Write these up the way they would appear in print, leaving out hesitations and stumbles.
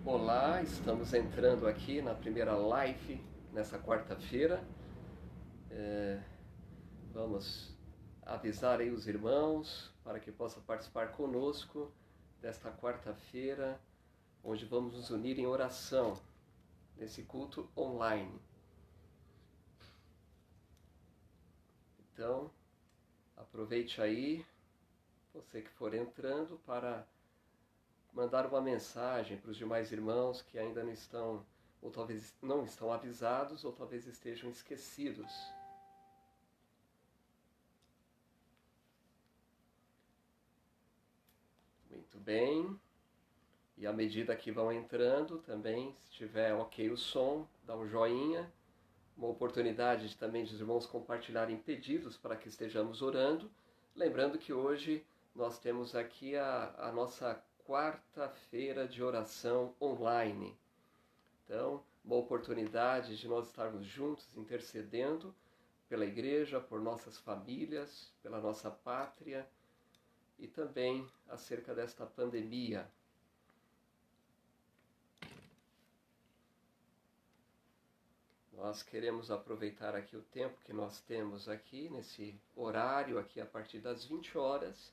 Olá, estamos entrando aqui na primeira live nessa quarta-feira. Vamos avisar aí os irmãos para que possam participar conosco desta quarta-feira, onde vamos nos unir em oração nesse culto online. Então, aproveite aí, você que for entrando, para mandar uma mensagem para os demais irmãos que ainda não estão, ou talvez não estão avisados, ou talvez estejam esquecidos. Muito bem. E à medida que vão entrando também, se tiver ok o som, dá um joinha. Uma oportunidade de, também de os irmãos compartilharem pedidos para que estejamos orando. Lembrando que hoje nós temos aqui a nossa quarta-feira de oração online. Então, uma oportunidade de nós estarmos juntos intercedendo pela igreja, por nossas famílias, pela nossa pátria e também acerca desta pandemia. Nós queremos aproveitar aqui o tempo que nós temos aqui, nesse horário aqui a partir das 20 horas,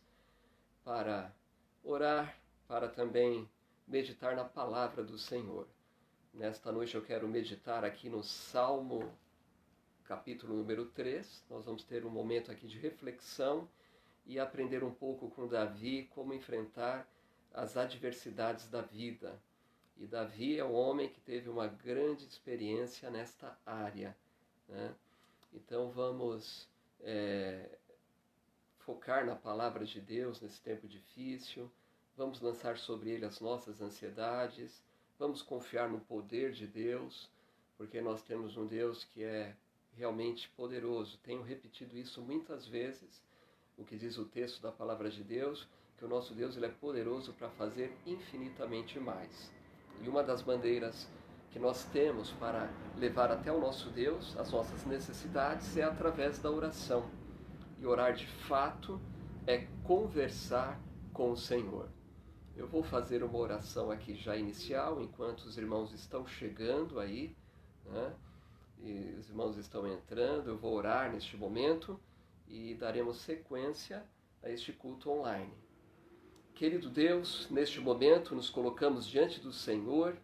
para orar, para também meditar na palavra do Senhor. Nesta noite eu quero meditar aqui no Salmo, capítulo número 3. Nós vamos ter um momento aqui de reflexão e aprender um pouco com Davi como enfrentar as adversidades da vida. E Davi é um homem que teve uma grande experiência nesta área, né? Então vamos focar na palavra de Deus nesse tempo difícil, vamos lançar sobre ele as nossas ansiedades, vamos confiar no poder de Deus, porque nós temos um Deus que é realmente poderoso. Tenho repetido isso muitas vezes, o que diz o texto da palavra de Deus, que o nosso Deus ele é poderoso para fazer infinitamente mais. E uma das bandeiras que nós temos para levar até o nosso Deus as nossas necessidades é através da oração. E orar de fato é conversar com o Senhor. Eu vou fazer uma oração aqui já inicial, enquanto os irmãos estão chegando aí, né? E os irmãos estão entrando. Eu vou orar neste momento e daremos sequência a este culto online. Querido Deus, neste momento nos colocamos diante do Senhor,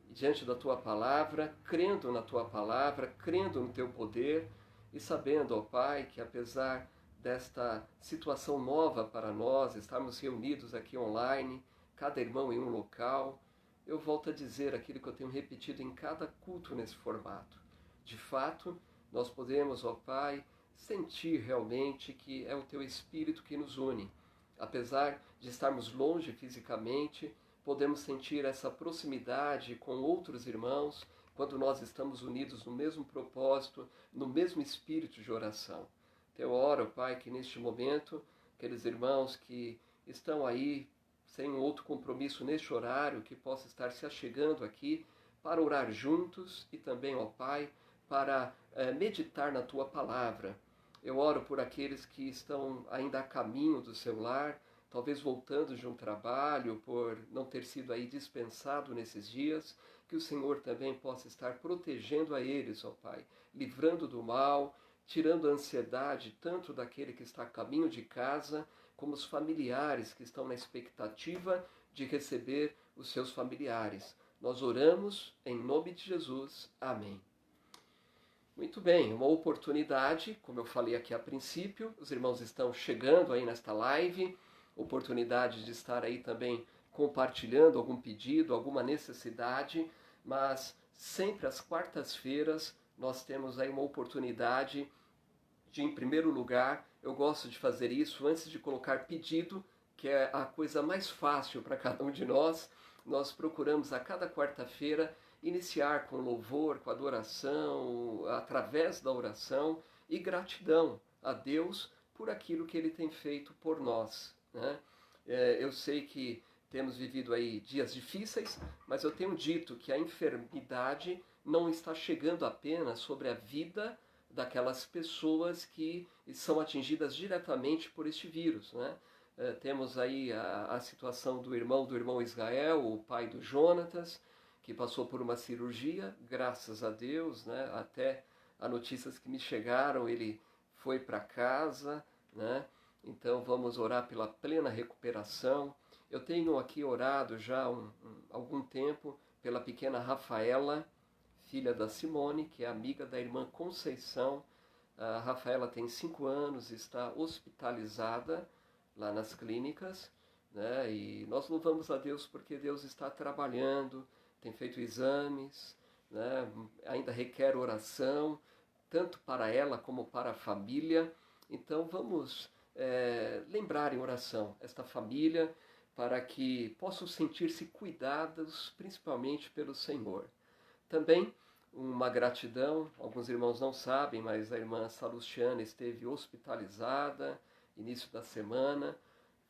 diante da Tua Palavra, crendo na Tua Palavra, crendo no Teu poder e sabendo, ó Pai, que apesar desta situação nova para nós, estarmos reunidos aqui online, cada irmão em um local, eu volto a dizer aquilo que eu tenho repetido em cada culto nesse formato. De fato, nós podemos, ó Pai, sentir realmente que é o Teu Espírito que nos une. Apesar de estarmos longe fisicamente, podemos sentir essa proximidade com outros irmãos quando nós estamos unidos no mesmo propósito, no mesmo espírito de oração. Então eu oro, Pai, que neste momento, aqueles irmãos que estão aí sem outro compromisso neste horário, que possa estar se achegando aqui para orar juntos e também, ó Pai, para meditar na Tua Palavra. Eu oro por aqueles que estão ainda a caminho do seu lar, talvez voltando de um trabalho, por não ter sido aí dispensado nesses dias, que o Senhor também possa estar protegendo a eles, ó Pai, livrando do mal, tirando a ansiedade tanto daquele que está a caminho de casa, como os familiares que estão na expectativa de receber os seus familiares. Nós oramos em nome de Jesus. Amém. Muito bem, uma oportunidade, como eu falei aqui a princípio, os irmãos estão chegando aí nesta live, oportunidade de estar aí também compartilhando algum pedido, alguma necessidade, mas sempre às quartas-feiras nós temos aí uma oportunidade de, em primeiro lugar, eu gosto de fazer isso antes de colocar pedido, que é a coisa mais fácil para cada um de nós. Nós procuramos a cada quarta-feira iniciar com louvor, com adoração, através da oração e gratidão a Deus por aquilo que Ele tem feito por nós, né? Eu sei que temos vivido aí dias difíceis, mas eu tenho dito que a enfermidade não está chegando apenas sobre a vida daquelas pessoas que são atingidas diretamente por este vírus, né? Temos aí a situação do irmão Israel, o pai do Jonatas, que passou por uma cirurgia, graças a Deus, né? Até as notícias que me chegaram, ele foi para casa, né? Então vamos orar pela plena recuperação. Eu tenho aqui orado já há algum tempo pela pequena Rafaela, filha da Simone, que é amiga da irmã Conceição. A Rafaela tem 5 anos, está hospitalizada lá nas clínicas, né? E nós louvamos a Deus porque Deus está trabalhando, tem feito exames, né? Ainda requer oração, tanto para ela como para a família. Então vamos lembrar em oração esta família para que possam sentir-se cuidados, principalmente pelo Senhor. Também uma gratidão, alguns irmãos não sabem, mas a irmã Salustiana esteve hospitalizada início da semana,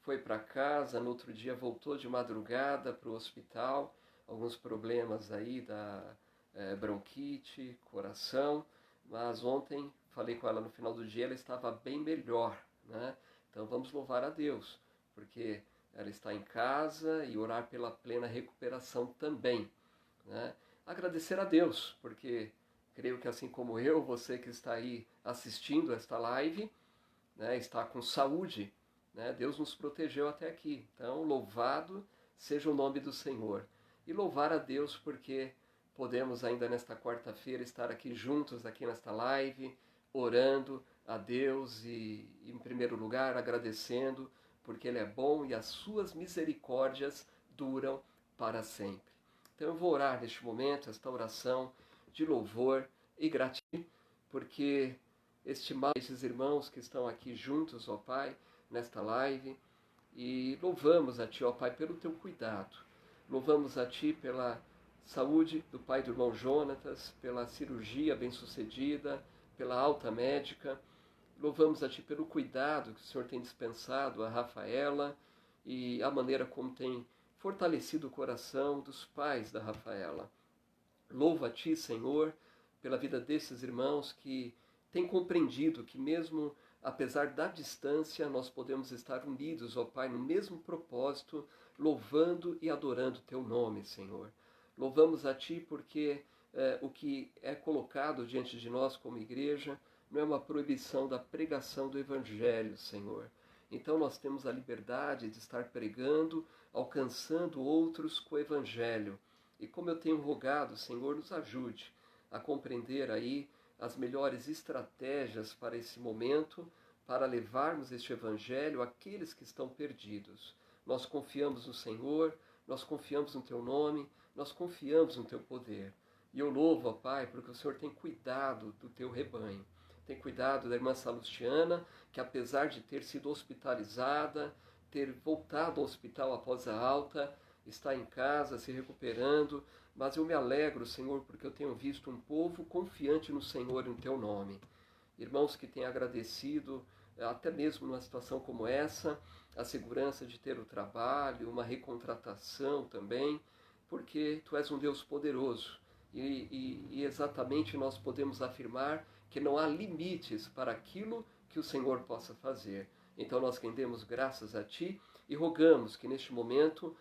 foi para casa, no outro dia voltou de madrugada para o hospital, alguns problemas aí da bronquite, coração, mas ontem falei com ela no final do dia, ela estava bem melhor, né? Então vamos louvar a Deus, porque ela está em casa e orar pela plena recuperação também, né? Agradecer a Deus, porque creio que assim como eu, você que está aí assistindo esta live, né, está com saúde, né? Deus nos protegeu até aqui. Então, louvado seja o nome do Senhor. E louvar a Deus porque podemos ainda nesta quarta-feira estar aqui juntos, aqui nesta live, orando a Deus e em primeiro lugar, agradecendo, porque Ele é bom e as suas misericórdias duram para sempre. Então eu vou orar neste momento, esta oração de louvor e gratidão, porque estimamos esses irmãos que estão aqui juntos, ó Pai, nesta live, e louvamos a Ti, ó Pai, pelo Teu cuidado. Louvamos a Ti pela saúde do pai do irmão Jonatas, pela cirurgia bem-sucedida, pela alta médica. Louvamos a Ti pelo cuidado que o Senhor tem dispensado a Rafaela e a maneira como tem fortalecido o coração dos pais da Rafaela. Louvo a Ti, Senhor, pela vida desses irmãos que têm compreendido que mesmo apesar da distância, nós podemos estar unidos, ó Pai, no mesmo propósito, louvando e adorando Teu nome, Senhor. Louvamos a Ti porque o que é colocado diante de nós como igreja não é uma proibição da pregação do Evangelho, Senhor. Então nós temos a liberdade de estar pregando, alcançando outros com o Evangelho. E como eu tenho rogado, Senhor, nos ajude a compreender aí as melhores estratégias para esse momento, para levarmos este Evangelho àqueles que estão perdidos. Nós confiamos no Senhor, nós confiamos no Teu nome, nós confiamos no Teu poder. E eu louvo, ó Pai, porque o Senhor tem cuidado do Teu rebanho. Tem cuidado da irmã Salustiana, que apesar de ter sido hospitalizada, ter voltado ao hospital após a alta, está em casa se recuperando, mas eu me alegro, Senhor, porque eu tenho visto um povo confiante no Senhor e no Teu nome. Irmãos que têm agradecido, até mesmo numa situação como essa, a segurança de ter o trabalho, uma recontratação também, porque Tu és um Deus poderoso. E exatamente nós podemos afirmar que não há limites para aquilo que o Senhor possa fazer. Então nós rendemos graças a Ti e rogamos que neste momento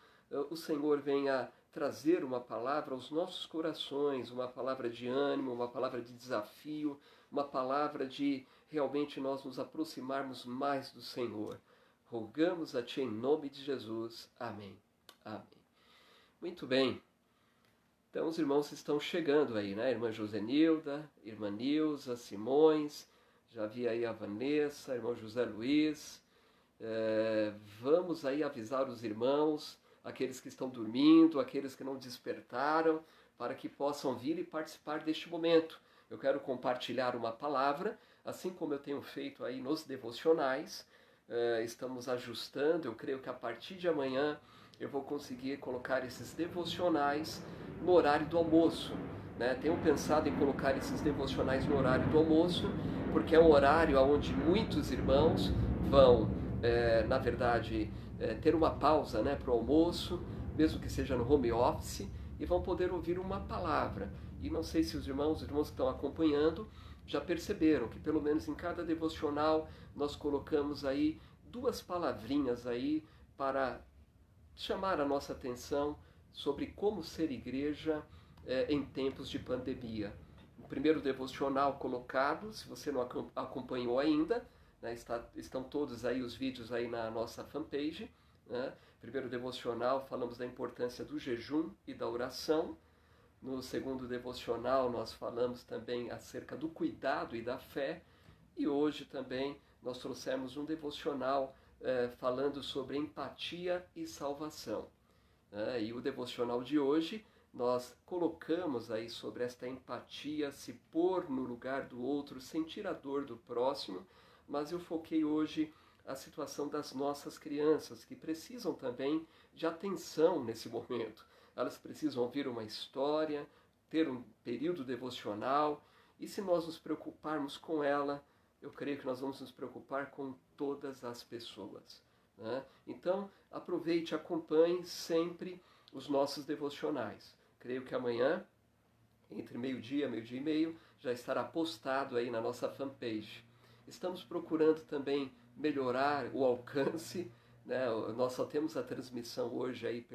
o Senhor venha trazer uma palavra aos nossos corações, uma palavra de ânimo, uma palavra de desafio, uma palavra de realmente nós nos aproximarmos mais do Senhor. Rogamos a Ti em nome de Jesus. Amém. Amém. Muito bem. Então os irmãos estão chegando aí, né? Irmã Josenilda, irmã Nilza, Simões, já vi aí a Vanessa, irmão José Luiz. Vamos aí avisar os irmãos, aqueles que estão dormindo, aqueles que não despertaram, para que possam vir e participar deste momento. Eu quero compartilhar uma palavra, assim como eu tenho feito aí nos devocionais. Estamos ajustando, eu creio que a partir de amanhã eu vou conseguir colocar esses devocionais no horário do almoço, né? Tenho pensado em colocar esses devocionais no horário do almoço, porque é um horário onde muitos irmãos vão, na verdade, ter uma pausa, né, para o almoço, mesmo que seja no home office, e vão poder ouvir uma palavra. E não sei se os irmãos que estão acompanhando já perceberam que pelo menos em cada devocional nós colocamos aí duas palavrinhas aí para chamar a nossa atenção sobre como ser igreja em tempos de pandemia. O primeiro devocional colocado, se você não acompanhou ainda, né, estão todos aí os vídeos aí na nossa fanpage. Né? Primeiro devocional, falamos da importância do jejum e da oração. No segundo devocional, nós falamos também acerca do cuidado e da fé. E hoje também nós trouxemos um devocional falando sobre empatia e salvação. E o devocional de hoje, nós colocamos aí sobre esta empatia, se pôr no lugar do outro, sentir a dor do próximo, mas eu foquei hoje a situação das nossas crianças, que precisam também de atenção nesse momento. Elas precisam ouvir uma história, ter um período devocional, e se nós nos preocuparmos com ela, eu creio que nós vamos nos preocupar com todas as pessoas. Né? Então, aproveite e acompanhe sempre os nossos devocionais. Creio que amanhã, entre meio-dia e meio, já estará postado aí na nossa fanpage. Estamos procurando também melhorar o alcance. Né? Nós só temos a transmissão hoje aí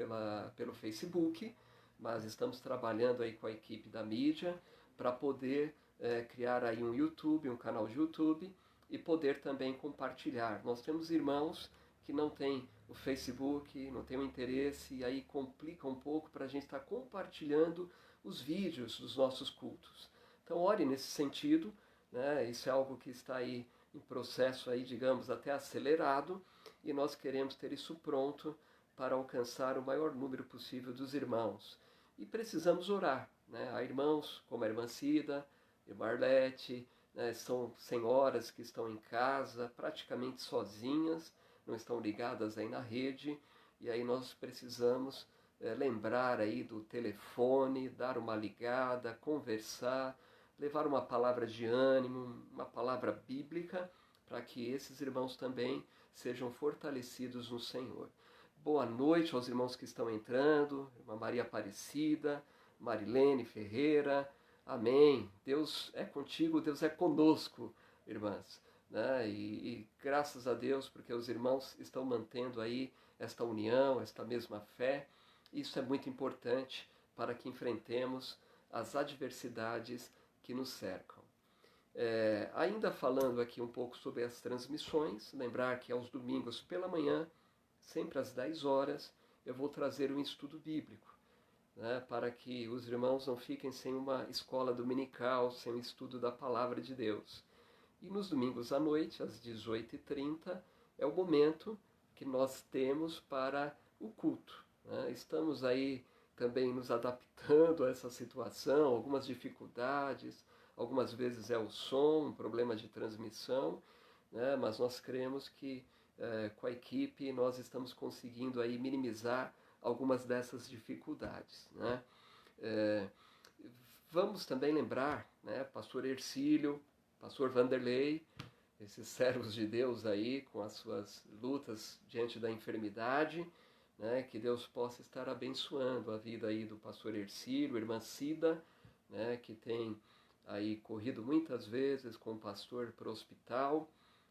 pelo Facebook, mas estamos trabalhando aí com a equipe da mídia para poder criar aí um YouTube, um canal de YouTube e poder também compartilhar. Nós temos irmãos que não têm o Facebook, não têm o interesse, e aí complica um pouco para a gente estar compartilhando os vídeos dos nossos cultos. Então ore nesse sentido, né? Isso é algo que está aí em processo aí, digamos, até acelerado, e nós queremos ter isso pronto para alcançar o maior número possível dos irmãos. E precisamos orar, né? Há irmãos como a irmã Cida, irmã Arlete, né? São senhoras que estão em casa, praticamente sozinhas, não estão ligadas aí na rede, e aí nós precisamos lembrar aí do telefone, dar uma ligada, conversar, levar uma palavra de ânimo, uma palavra bíblica, para que esses irmãos também sejam fortalecidos no Senhor. Boa noite aos irmãos que estão entrando, irmã Maria Aparecida, Marilene Ferreira, amém. Deus é contigo, Deus é conosco, irmãs. Né? E graças a Deus, porque os irmãos estão mantendo aí esta união, esta mesma fé. Isso é muito importante para que enfrentemos as adversidades que nos cercam. Ainda falando aqui um pouco sobre as transmissões, lembrar que aos domingos pela manhã, sempre às 10 horas, eu vou trazer um estudo bíblico, né, para que os irmãos não fiquem sem uma escola dominical, sem o estudo da palavra de Deus. E nos domingos à noite, às 18h30, é o momento que nós temos para o culto. Né? Estamos aí também nos adaptando a essa situação, algumas dificuldades, algumas vezes é o som, um problema de transmissão, né? Mas nós cremos que com a equipe nós estamos conseguindo aí minimizar algumas dessas dificuldades. Né? Vamos também lembrar, né, pastor Ercílio, pastor Vanderlei, esses servos de Deus aí com as suas lutas diante da enfermidade, né, que Deus possa estar abençoando a vida aí do pastor Ercílio, irmã Cida, né, que tem aí corrido muitas vezes com o pastor para o hospital.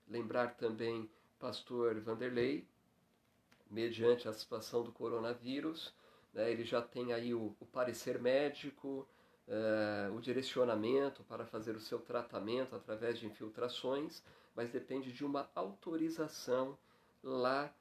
Lembrar também pastor Vanderlei, mediante a situação do coronavírus, né, ele já tem aí o parecer médico, o direcionamento para fazer o seu tratamento através de infiltrações, mas depende de uma autorização lá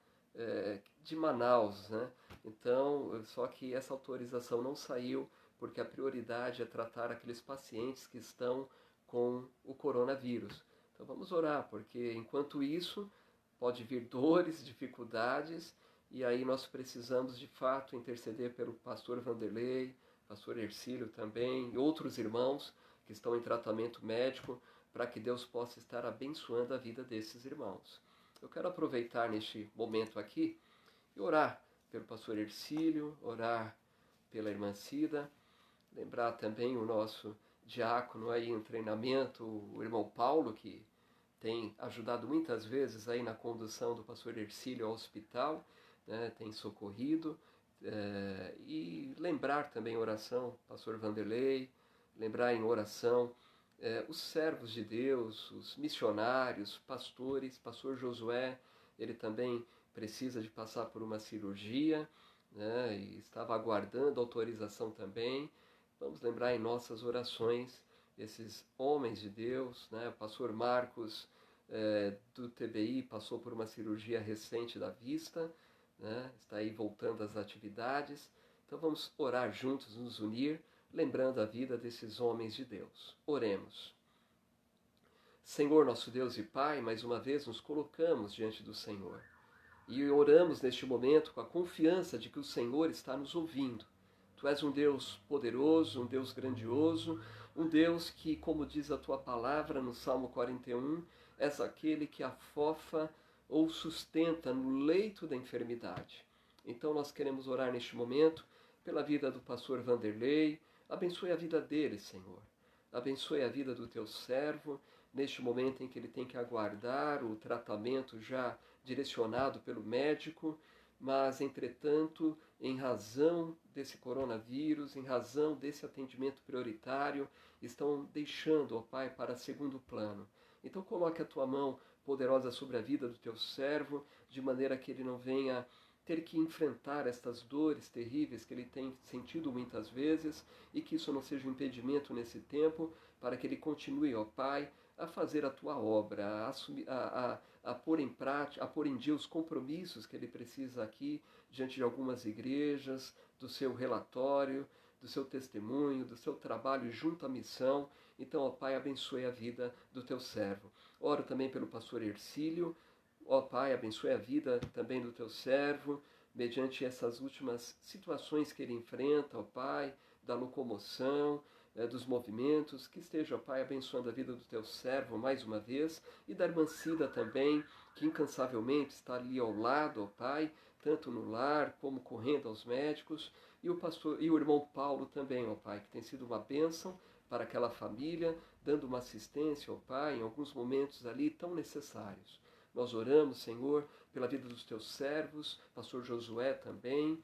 de Manaus, né? Então, só que essa autorização não saiu porque a prioridade é tratar aqueles pacientes que estão com o coronavírus. Então vamos orar, porque enquanto isso pode vir dores, dificuldades, e aí nós precisamos de fato interceder pelo pastor Vanderlei, pastor Ercílio também, e outros irmãos que estão em tratamento médico, para que Deus possa estar abençoando a vida desses irmãos. Eu quero aproveitar neste momento aqui e orar pelo pastor Ercílio, orar pela irmã Cida, lembrar também o nosso diácono aí em treinamento, o irmão Paulo, que tem ajudado muitas vezes aí na condução do pastor Ercílio ao hospital, né, tem socorrido, e lembrar também em oração, pastor Vanderlei, lembrar em oração os servos de Deus, os missionários, pastores, pastor Josué, ele também precisa de passar por uma cirurgia, né, e estava aguardando autorização também. Vamos lembrar em nossas orações esses homens de Deus, né? O pastor Marcos do TBI passou por uma cirurgia recente da vista, né? Está aí voltando às atividades. Então vamos orar juntos, nos unir, lembrando a vida desses homens de Deus. Oremos. Senhor, nosso Deus e Pai, mais uma vez nos colocamos diante do Senhor e oramos neste momento com a confiança de que o Senhor está nos ouvindo. Tu és um Deus poderoso, um Deus grandioso, um Deus que, como diz a tua palavra no Salmo 41, és aquele que afofa ou sustenta no leito da enfermidade. Então nós queremos orar neste momento pela vida do pastor Vanderlei. Abençoe a vida dele, Senhor. Abençoe a vida do teu servo, neste momento em que ele tem que aguardar o tratamento já direcionado pelo médico, mas, entretanto, em razão desse coronavírus, em razão desse atendimento prioritário, estão deixando, ó Pai, para segundo plano. Então coloque a tua mão poderosa sobre a vida do teu servo, de maneira que ele não venha ter que enfrentar estas dores terríveis que ele tem sentido muitas vezes, e que isso não seja um impedimento nesse tempo, para que ele continue, ó Pai, a fazer a tua obra, a pôr em prática, a pôr em dia os compromissos que ele precisa aqui, diante de algumas igrejas, do seu relatório, do seu testemunho, do seu trabalho junto à missão. Então, ó Pai, abençoe a vida do teu servo. Oro também pelo pastor Hercílio. Ó Pai, abençoe a vida também do teu servo, mediante essas últimas situações que ele enfrenta, ó Pai, da locomoção, dos movimentos. Que esteja, ó Pai, abençoando a vida do teu servo mais uma vez, e da irmã Cida também, que incansavelmente está ali ao lado, ó Pai, tanto no lar como correndo aos médicos, e o irmão Paulo também, ó Pai, que tem sido uma bênção para aquela família, dando uma assistência, ó Pai, em alguns momentos ali tão necessários. Nós oramos, Senhor, pela vida dos teus servos, pastor Josué também,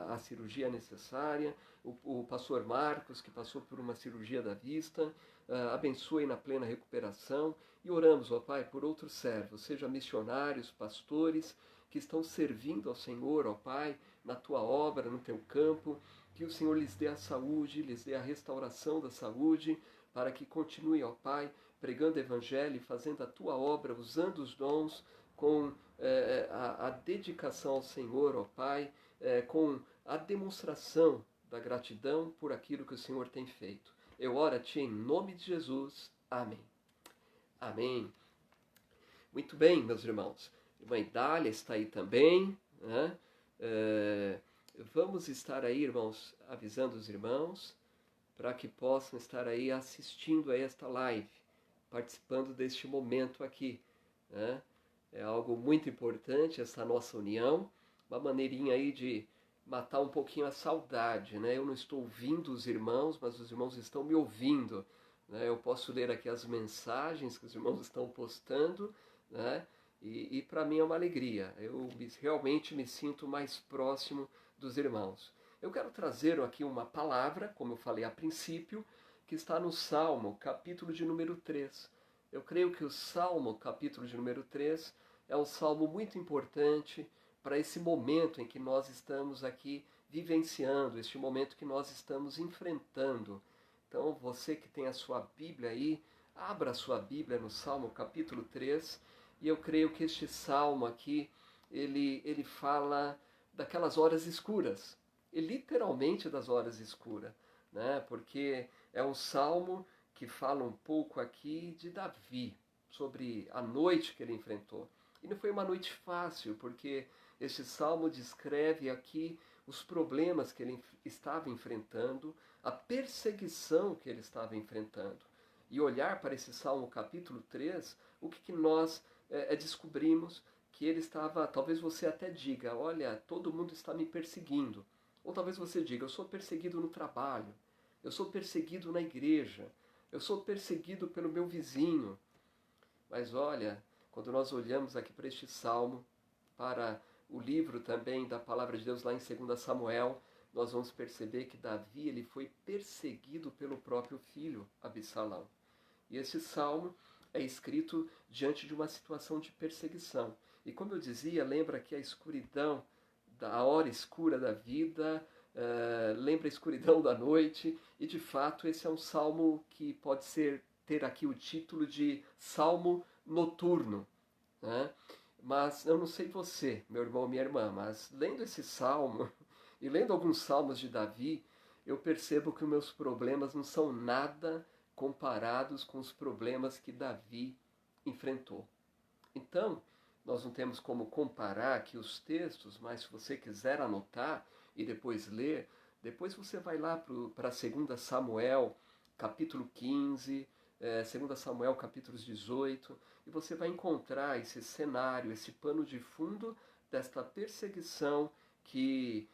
a cirurgia necessária, o pastor Marcos, que passou por uma cirurgia da vista, abençoe na plena recuperação, e oramos, ó Pai, por outros servos, seja missionários, pastores, que estão servindo ao Senhor, ó Pai, na tua obra, no teu campo, que o Senhor lhes dê a saúde, lhes dê a restauração da saúde, para que continue, ó Pai, pregando o Evangelho e fazendo a tua obra, usando os dons com a dedicação ao Senhor, ó Pai, com a demonstração da gratidão por aquilo que o Senhor tem feito. Eu oro a Ti em nome de Jesus. Amém. Amém. Muito bem, meus irmãos. A irmã Idália está aí também, né? Vamos estar aí, irmãos, avisando os irmãos para que possam estar aí assistindo a esta live, participando deste momento aqui, né? É algo muito importante essa nossa união, uma maneirinha aí de matar um pouquinho a saudade, né? Eu não estou ouvindo os irmãos, mas os irmãos estão me ouvindo, né? Eu posso ler aqui as mensagens que os irmãos estão postando, né? E para mim é uma alegria, realmente me sinto mais próximo dos irmãos. Eu quero trazer aqui uma palavra, como eu falei a princípio, que está no Salmo, capítulo de número 3. Eu creio que o Salmo, capítulo de número 3, é um salmo muito importante para esse momento em que nós estamos aqui vivenciando, este momento que nós estamos enfrentando. Então, você que tem a sua Bíblia aí, abra a sua Bíblia no Salmo, capítulo 3, e eu creio que este salmo aqui, ele fala daquelas horas escuras, e literalmente das horas escuras, né? Porque é um salmo que fala um pouco aqui de Davi, sobre a noite que ele enfrentou. E não foi uma noite fácil, porque este salmo descreve aqui os problemas que ele estava enfrentando, a perseguição que ele estava enfrentando. E olhar para esse salmo capítulo 3, o que nós descobrimos? Que ele estava, talvez você até diga, olha, todo mundo está me perseguindo. Ou talvez você diga, eu sou perseguido no trabalho, eu sou perseguido na igreja, eu sou perseguido pelo meu vizinho. Mas olha, quando nós olhamos aqui para este salmo, para o livro também da palavra de Deus lá em 2 Samuel, nós vamos perceber que Davi ele foi perseguido pelo próprio filho, Absalão. E esse salmo é escrito diante de uma situação de perseguição. E como eu dizia, lembra que a escuridão, a hora escura da vida, lembra a escuridão da noite, e de fato esse é um salmo que pode ter aqui o título de Salmo Noturno, né? Mas eu não sei você, meu irmão, minha irmã, mas lendo esse salmo e lendo alguns salmos de Davi, eu percebo que os meus problemas não são nada comparados com os problemas que Davi enfrentou. Então, nós não temos como comparar aqui os textos, mas se você quiser anotar e depois ler, depois você vai lá para 2 Samuel, capítulo 15, 2 Samuel, capítulos 18, e você vai encontrar esse cenário, esse pano de fundo desta perseguição que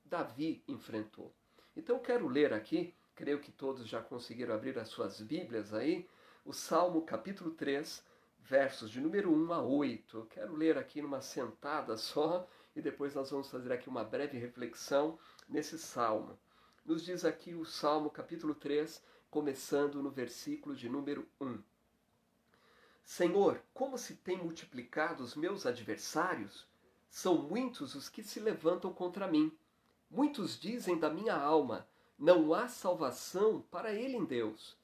Davi enfrentou. Então eu quero ler aqui, creio que todos já conseguiram abrir as suas Bíblias aí, o Salmo capítulo 3, versos de número 1 a 8. Eu quero ler aqui numa sentada só e depois nós vamos fazer aqui uma breve reflexão nesse salmo. Nos diz aqui o Salmo capítulo 3, começando no versículo de número 1. Senhor, como se têm multiplicado os meus adversários? São muitos os que se levantam contra mim. Muitos dizem da minha alma, não há salvação para ele em Deus.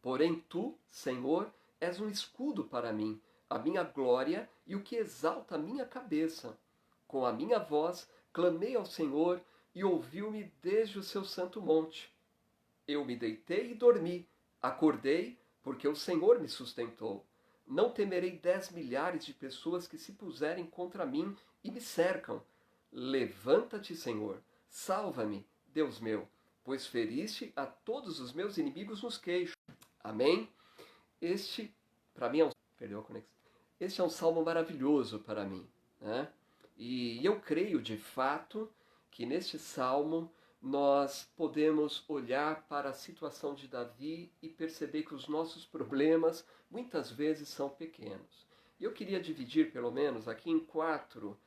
Porém tu, Senhor, és um escudo para mim, a minha glória e o que exalta a minha cabeça. Com a minha voz clamei ao Senhor e ouviu-me desde o seu santo monte. Eu me deitei e dormi, acordei porque o Senhor me sustentou. Não temerei 10 milhares de pessoas que se puserem contra mim e me cercam. Levanta-te, Senhor, salva-me, Deus meu, pois feriste a todos os meus inimigos nos queixos. Amém? Este, para mim, perdeu a conexão. Este é um salmo maravilhoso para mim, né? E eu creio, de fato, que neste salmo nós podemos olhar para a situação de Davi e perceber que os nossos problemas muitas vezes são pequenos. E eu queria dividir, pelo menos, aqui em 4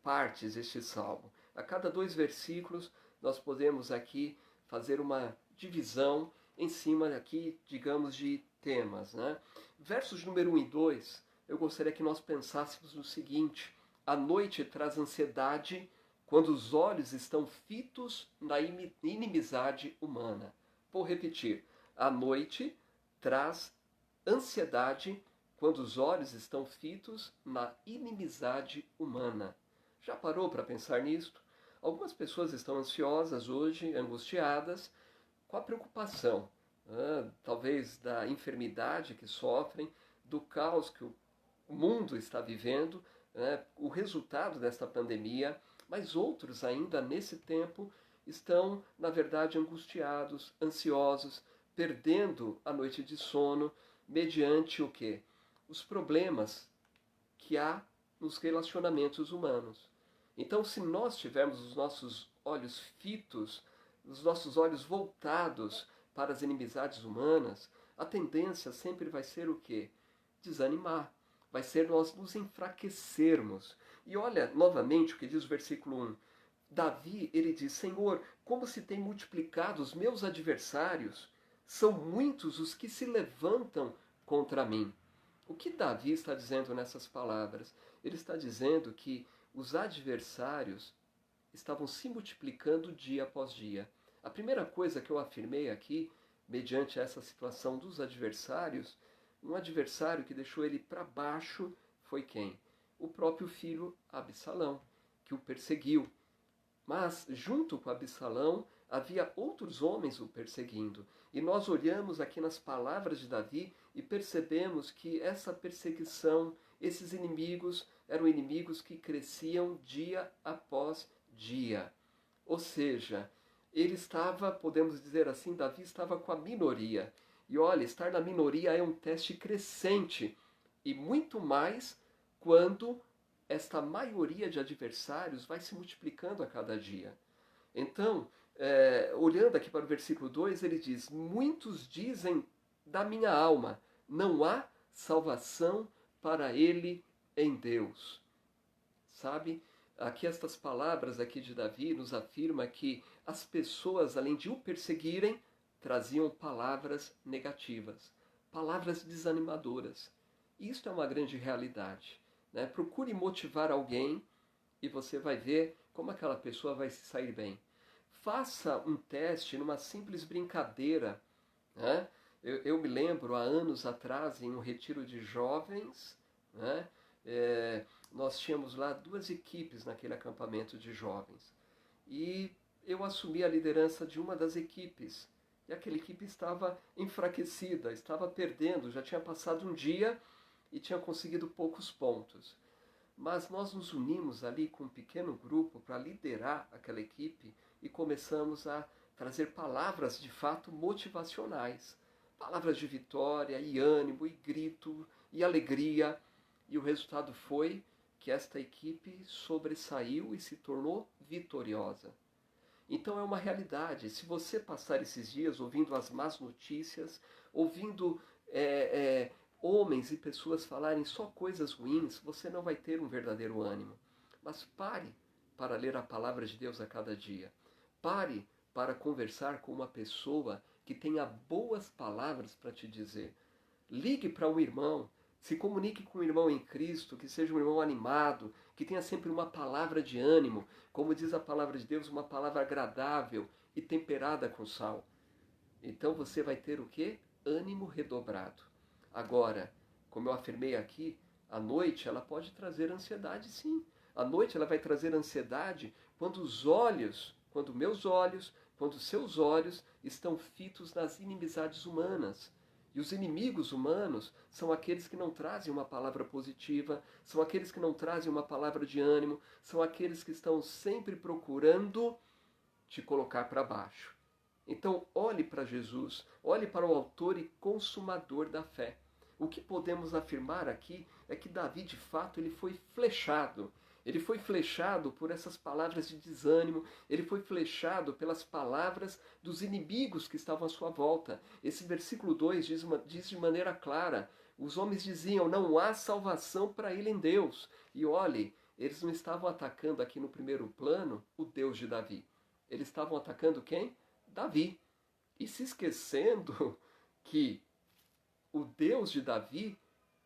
partes este salmo. A cada 2 versículos nós podemos aqui fazer uma divisão em cima aqui, digamos, de temas, né? Versos número 1 e 2, eu gostaria que nós pensássemos no seguinte: a noite traz ansiedade quando os olhos estão fitos na inimizade humana. Vou repetir: a noite traz ansiedade quando os olhos estão fitos na inimizade humana. Já parou para pensar nisto? Algumas pessoas estão ansiosas hoje, angustiadas, com a preocupação, talvez da enfermidade que sofrem, do caos que o mundo está vivendo, o resultado desta pandemia, mas outros ainda nesse tempo estão, na verdade, angustiados, ansiosos, perdendo a noite de sono, mediante o quê? Os problemas que há nos relacionamentos humanos. Então, se nós tivermos os nossos olhos fitos, os nossos olhos voltados para as inimizades humanas, a tendência sempre vai ser o quê? Desanimar. Vai ser nós nos enfraquecermos. E olha novamente o que diz o versículo 1. Davi, ele diz: Senhor, como se tem multiplicado os meus adversários, são muitos os que se levantam contra mim. O que Davi está dizendo nessas palavras? Ele está dizendo que os adversários estavam se multiplicando dia após dia. A primeira coisa que eu afirmei aqui, mediante essa situação dos adversários, um adversário que deixou ele para baixo foi quem? O próprio filho Absalão, que o perseguiu. Mas, junto com Absalão, havia outros homens o perseguindo. E nós olhamos aqui nas palavras de Davi e percebemos que essa perseguição, esses inimigos, eram inimigos que cresciam dia após dia. Ou seja, ele estava, podemos dizer assim, Davi estava com a minoria. E olha, estar na minoria é um teste crescente. E muito mais quando esta maioria de adversários vai se multiplicando a cada dia. Então, olhando aqui para o versículo 2, ele diz: muitos dizem da minha alma, não há salvação para ele em Deus. Sabe? Aqui estas palavras aqui de Davi nos afirma que as pessoas, além de o perseguirem, traziam palavras negativas, palavras desanimadoras. E isso é uma grande realidade, né? Procure motivar alguém e você vai ver como aquela pessoa vai se sair bem. Faça um teste numa simples brincadeira, né? Eu me lembro, há anos atrás, em um retiro de jovens, né? Nós tínhamos lá 2 equipes naquele acampamento de jovens. E eu assumi a liderança de uma das equipes. E aquela equipe estava enfraquecida, estava perdendo, já tinha passado um dia e tinha conseguido poucos pontos. Mas nós nos unimos ali com um pequeno grupo para liderar aquela equipe e começamos a trazer palavras de fato motivacionais. Palavras de vitória, e ânimo, e grito, e alegria. E o resultado foi que esta equipe sobressaiu e se tornou vitoriosa. Então é uma realidade. Se você passar esses dias ouvindo as más notícias, ouvindo homens e pessoas falarem só coisas ruins, você não vai ter um verdadeiro ânimo. Mas pare para ler a palavra de Deus a cada dia. Pare para conversar com uma pessoa que tenha boas palavras para te dizer. Ligue para um irmão, se comunique com um irmão em Cristo, que seja um irmão animado, que tenha sempre uma palavra de ânimo, como diz a palavra de Deus, uma palavra agradável e temperada com sal. Então você vai ter o quê? Ânimo redobrado. Agora, como eu afirmei aqui, a noite ela pode trazer ansiedade, sim. A noite ela vai trazer ansiedade quando meus olhos, quando seus olhos estão fitos nas inimizades humanas. E os inimigos humanos são aqueles que não trazem uma palavra positiva, são aqueles que não trazem uma palavra de ânimo, são aqueles que estão sempre procurando te colocar para baixo. Então, olhe para Jesus, olhe para o autor e consumador da fé. O que podemos afirmar aqui é que Davi, de fato, ele foi flechado. Ele foi flechado por essas palavras de desânimo, ele foi flechado pelas palavras dos inimigos que estavam à sua volta. Esse versículo 2 diz de maneira clara, os homens diziam, não há salvação para ele em Deus. E olhe, eles não estavam atacando aqui no primeiro plano o Deus de Davi. Eles estavam atacando quem? Davi. E se esquecendo que o Deus de Davi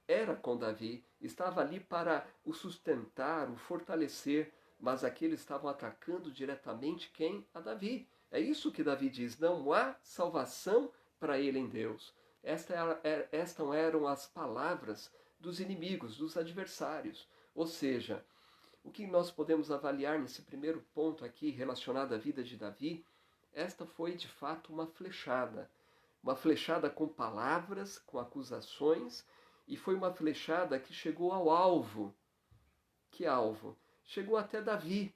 era com Davi, estava ali para o sustentar, o fortalecer, mas aqui eles estavam atacando diretamente quem? A Davi. É isso que Davi diz, não há salvação para ele em Deus. Estas eram as palavras dos inimigos, dos adversários. Ou seja, o que nós podemos avaliar nesse primeiro ponto aqui relacionado à vida de Davi, esta foi de fato uma flechada com palavras, com acusações, e foi uma flechada que chegou ao alvo. Que alvo? Chegou até Davi.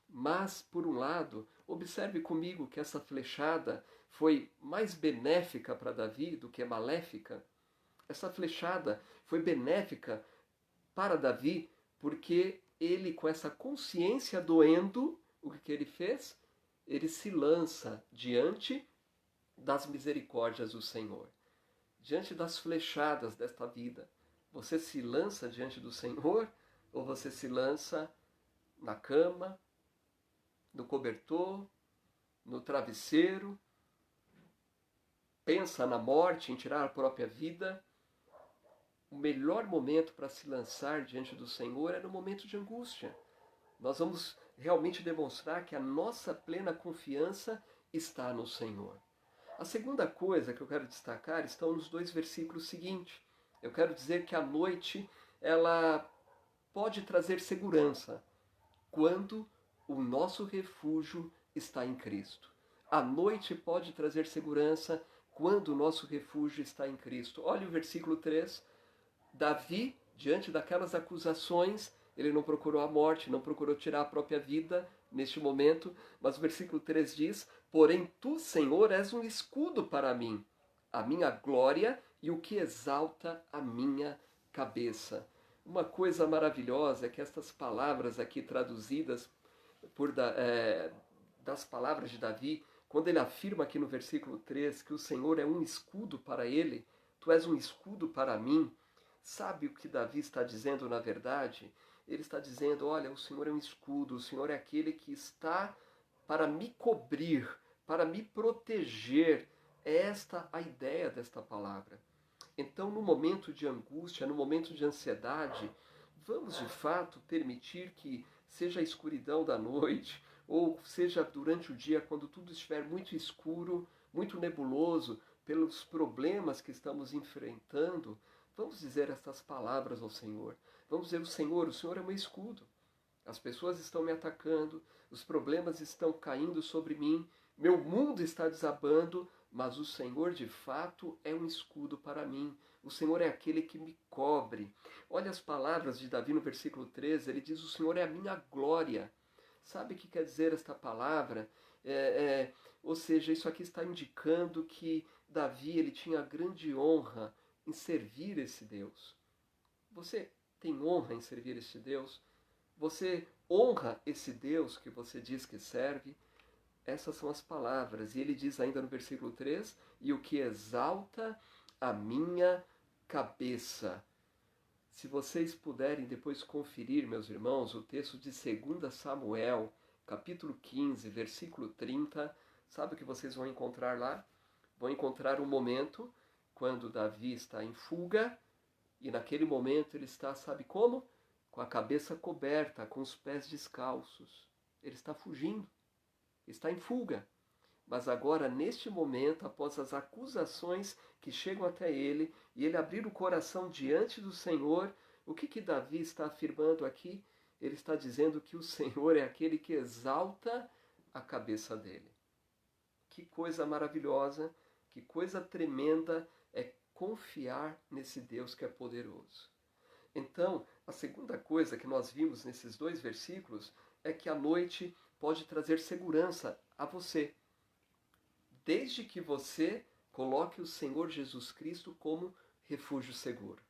Mas, por um lado, observe comigo que essa flechada foi mais benéfica para Davi do que maléfica. Essa flechada foi benéfica para Davi porque ele, com essa consciência doendo, o que ele fez? Ele se lança diante das misericórdias do Senhor. Diante das flechadas desta vida, você se lança diante do Senhor ou você se lança na cama, no cobertor, no travesseiro, pensa na morte, em tirar a própria vida? O melhor momento para se lançar diante do Senhor é no momento de angústia. Nós vamos realmente demonstrar que a nossa plena confiança está no Senhor. A segunda coisa que eu quero destacar estão nos 2 versículos seguintes. Eu quero dizer que a noite ela pode trazer segurança quando o nosso refúgio está em Cristo. A noite pode trazer segurança quando o nosso refúgio está em Cristo. Olha o versículo 3. Davi, diante daquelas acusações, ele não procurou a morte, não procurou tirar a própria vida neste momento, mas o versículo 3 diz, porém tu, Senhor, és um escudo para mim, a minha glória e o que exalta a minha cabeça. Uma coisa maravilhosa é que estas palavras aqui traduzidas das palavras de Davi, quando ele afirma aqui no versículo 3 que o Senhor é um escudo para ele, tu és um escudo para mim, sabe o que Davi está dizendo na verdade? Ele está dizendo, olha, o Senhor é um escudo, o Senhor é aquele que está para me cobrir, para me proteger. É esta a ideia desta palavra. Então, no momento de angústia, no momento de ansiedade, vamos de fato permitir que seja a escuridão da noite, ou seja durante o dia, quando tudo estiver muito escuro, muito nebuloso, pelos problemas que estamos enfrentando, vamos dizer estas palavras ao Senhor. Vamos dizer: o Senhor é meu escudo. As pessoas estão me atacando, os problemas estão caindo sobre mim, meu mundo está desabando, mas o Senhor de fato é um escudo para mim. O Senhor é aquele que me cobre. Olha as palavras de Davi no versículo 13, ele diz: o Senhor é a minha glória. Sabe o que quer dizer esta palavra? Ou seja, isso aqui está indicando que Davi ele tinha grande honra em servir esse Deus. Você tem honra em servir esse Deus? Você honra esse Deus que você diz que serve? Essas são as palavras. E ele diz ainda no versículo 3, e o que exalta a minha cabeça. Se vocês puderem depois conferir, meus irmãos, o texto de 2 Samuel, capítulo 15, versículo 30, sabe o que vocês vão encontrar lá? Vão encontrar um momento quando Davi está em fuga, e naquele momento ele está, sabe como? Com a cabeça coberta, com os pés descalços. Ele está fugindo, está em fuga. Mas agora, neste momento, após as acusações que chegam até ele, e ele abrir o coração diante do Senhor, o que Davi está afirmando aqui? Ele está dizendo que o Senhor é aquele que exalta a cabeça dele. Que coisa maravilhosa, que coisa tremenda é confiar nesse Deus que é poderoso. Então, a segunda coisa que nós vimos nesses 2 versículos é que a noite pode trazer segurança a você, desde que você coloque o Senhor Jesus Cristo como refúgio seguro.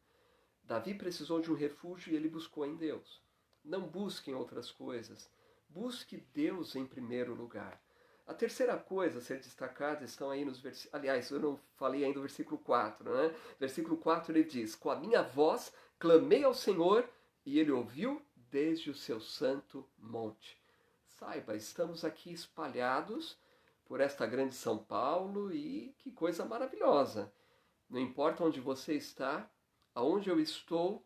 Davi precisou de um refúgio e ele buscou em Deus. Não busque em outras coisas. Busque Deus em primeiro lugar. A terceira coisa a ser destacada estão aí nos versículos... Aliás, eu não falei ainda do versículo 4, né? Versículo 4 ele diz: com a minha voz clamei ao Senhor e ele ouviu desde o seu santo monte. Saiba, estamos aqui espalhados por esta grande São Paulo e que coisa maravilhosa. Não importa onde você está, aonde eu estou,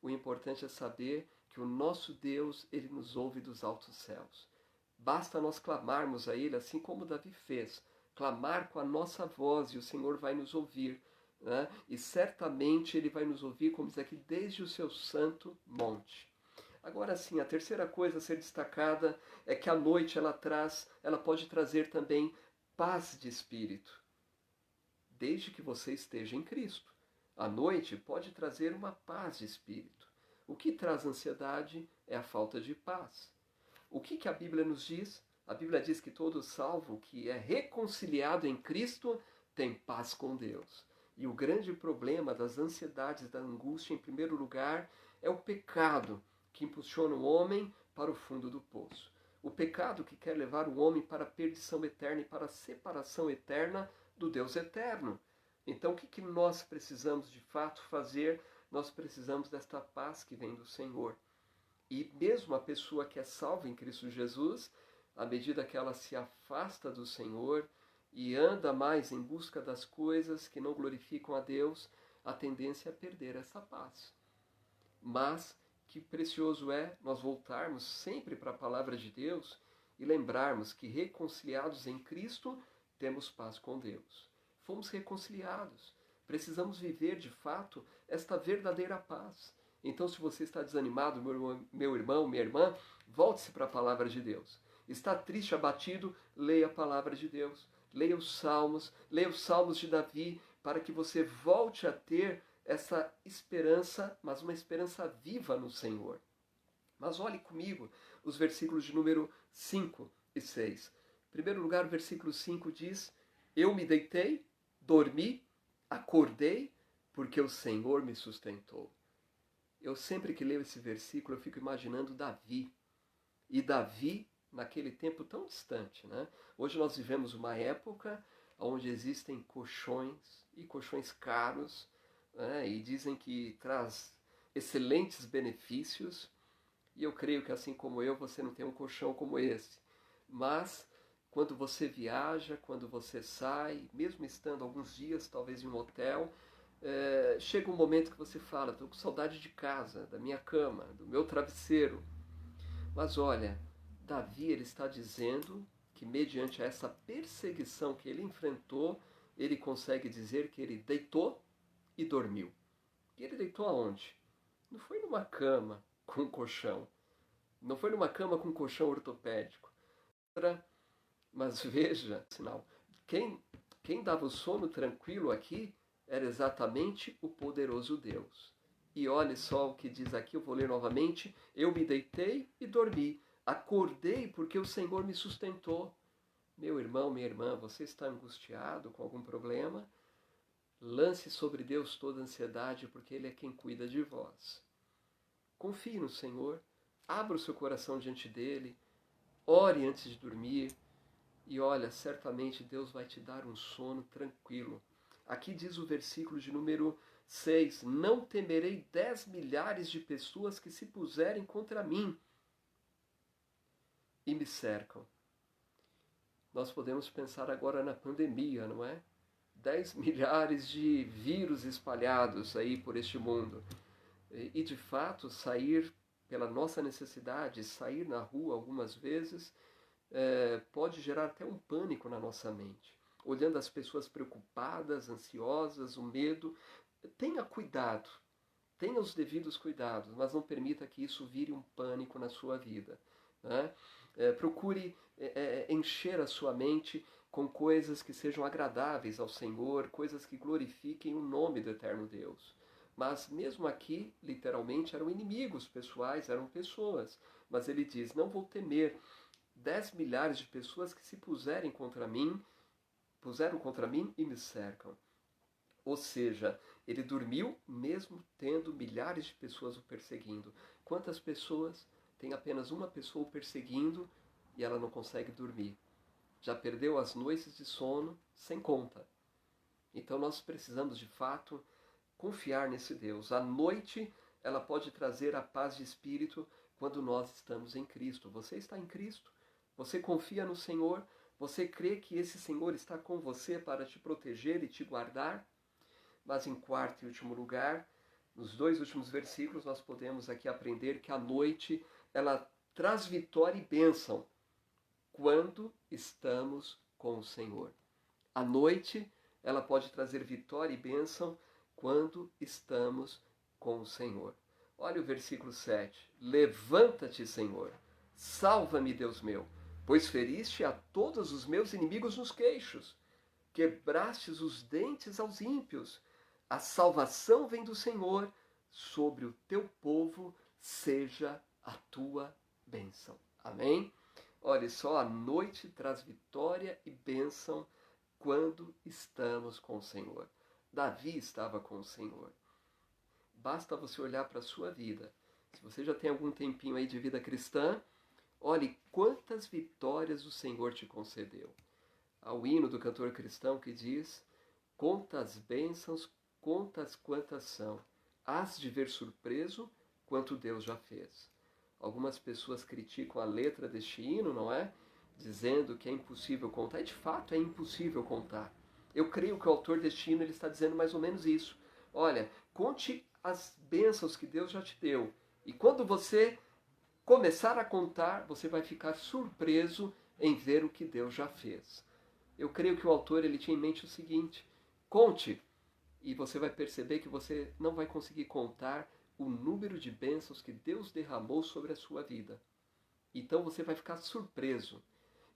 o importante é saber que o nosso Deus, ele nos ouve dos altos céus. Basta nós clamarmos a ele, assim como Davi fez, clamar com a nossa voz e o Senhor vai nos ouvir, né? E certamente ele vai nos ouvir, como diz aqui, desde o seu santo monte. Agora sim, a terceira coisa a ser destacada é que a noite ela pode trazer também paz de espírito, desde que você esteja em Cristo. A noite pode trazer uma paz de espírito. O que traz ansiedade é a falta de paz. O que a Bíblia nos diz? A Bíblia diz que todo salvo que é reconciliado em Cristo tem paz com Deus. E o grande problema das ansiedades, da angústia, em primeiro lugar, é o pecado que impulsiona o homem para o fundo do poço. O pecado que quer levar o homem para a perdição eterna e para a separação eterna do Deus eterno. Então, o que nós precisamos de fato fazer? Nós precisamos desta paz que vem do Senhor. E mesmo a pessoa que é salva em Cristo Jesus, à medida que ela se afasta do Senhor e anda mais em busca das coisas que não glorificam a Deus, a tendência é perder essa paz. Mas que precioso é nós voltarmos sempre para a palavra de Deus e lembrarmos que reconciliados em Cristo temos paz com Deus. Fomos reconciliados. Precisamos viver de fato esta verdadeira paz. Então, se você está desanimado, meu irmão, minha irmã, volte-se para a palavra de Deus. Está triste, abatido, leia a palavra de Deus. Leia os salmos de Davi, para que você volte a ter essa esperança, mas uma esperança viva no Senhor. Mas olhe comigo os versículos de número 5 e 6. Em primeiro lugar, o versículo 5 diz: eu me deitei, dormi, acordei, porque o Senhor me sustentou. Eu sempre que leio esse versículo, eu fico imaginando Davi. E Davi, naquele tempo tão distante, né? Hoje nós vivemos uma época onde existem colchões, e colchões caros, né? E dizem que traz excelentes benefícios. E eu creio que assim como eu, você não tem um colchão como esse. Mas quando você viaja, quando você sai, mesmo estando alguns dias talvez em um hotel, chega um momento que você fala, estou com saudade de casa, da minha cama, do meu travesseiro. Mas olha, Davi ele está dizendo que mediante essa perseguição que ele enfrentou, ele consegue dizer que ele deitou e dormiu. E ele deitou aonde? Não foi numa cama com um colchão. Não foi numa cama com um colchão ortopédico. Mas veja, sinal, quem dava o sono tranquilo aqui era exatamente o poderoso Deus. E olhe só o que diz aqui, eu vou ler novamente. Eu me deitei e dormi. Acordei porque o Senhor me sustentou. Meu irmão, minha irmã, você está angustiado com algum problema? Lance sobre Deus toda a ansiedade, porque Ele é quem cuida de vós. Confie no Senhor, abra o seu coração diante dEle, ore antes de dormir e olha, certamente Deus vai te dar um sono tranquilo. Aqui diz o versículo de número 6, não temerei 10 milhares de pessoas que se puserem contra mim e me cercam. Nós podemos pensar agora na pandemia, não é? 10 milhares de vírus espalhados aí por este mundo. E de fato, sair pela nossa necessidade, sair na rua algumas vezes, pode gerar até um pânico na nossa mente. Olhando as pessoas preocupadas, ansiosas, o medo, tenha cuidado, tenha os devidos cuidados, mas não permita que isso vire um pânico na sua vida. Né? Procure encher a sua mente com coisas que sejam agradáveis ao Senhor, coisas que glorifiquem o nome do eterno Deus. Mas mesmo aqui, literalmente, eram inimigos pessoais, eram pessoas. Mas ele diz, não vou temer 10 milhares de pessoas que se puseram contra mim e me cercam. Ou seja, ele dormiu mesmo tendo milhares de pessoas o perseguindo. Quantas pessoas tem apenas uma pessoa o perseguindo e ela não consegue dormir? Já perdeu as noites de sono sem conta. Então nós precisamos de fato confiar nesse Deus. A noite ela pode trazer a paz de espírito quando nós estamos em Cristo. Você está em Cristo? Você confia no Senhor? Você crê que esse Senhor está com você para te proteger e te guardar? Mas em quarto e último lugar, nos 2 últimos versículos, nós podemos aqui aprender que a noite ela traz vitória e bênção quando estamos com o Senhor. A noite ela pode trazer vitória e bênção quando estamos com o Senhor. Olha o versículo 7. Levanta-te, Senhor, salva-me, Deus meu, pois feriste a todos os meus inimigos nos queixos, quebrastes os dentes aos ímpios. A salvação vem do Senhor, sobre o teu povo seja a tua bênção. Amém? Olha só, a noite traz vitória e bênção quando estamos com o Senhor. Davi estava com o Senhor. Basta você olhar para a sua vida. Se você já tem algum tempinho aí de vida cristã, olhe quantas vitórias o Senhor te concedeu. Há o hino do cantor cristão que diz, conta as bênçãos, contas quantas são. Hás de ver surpreso quanto Deus já fez. Algumas pessoas criticam a letra deste hino, não é? Dizendo que é impossível contar. E de fato é impossível contar. Eu creio que o autor deste hino ele está dizendo mais ou menos isso. Olha, conte as bênçãos que Deus já te deu. E quando você começar a contar, você vai ficar surpreso em ver o que Deus já fez. Eu creio que o autor ele tinha em mente o seguinte, conte, e você vai perceber que você não vai conseguir contar o número de bênçãos que Deus derramou sobre a sua vida. Então você vai ficar surpreso.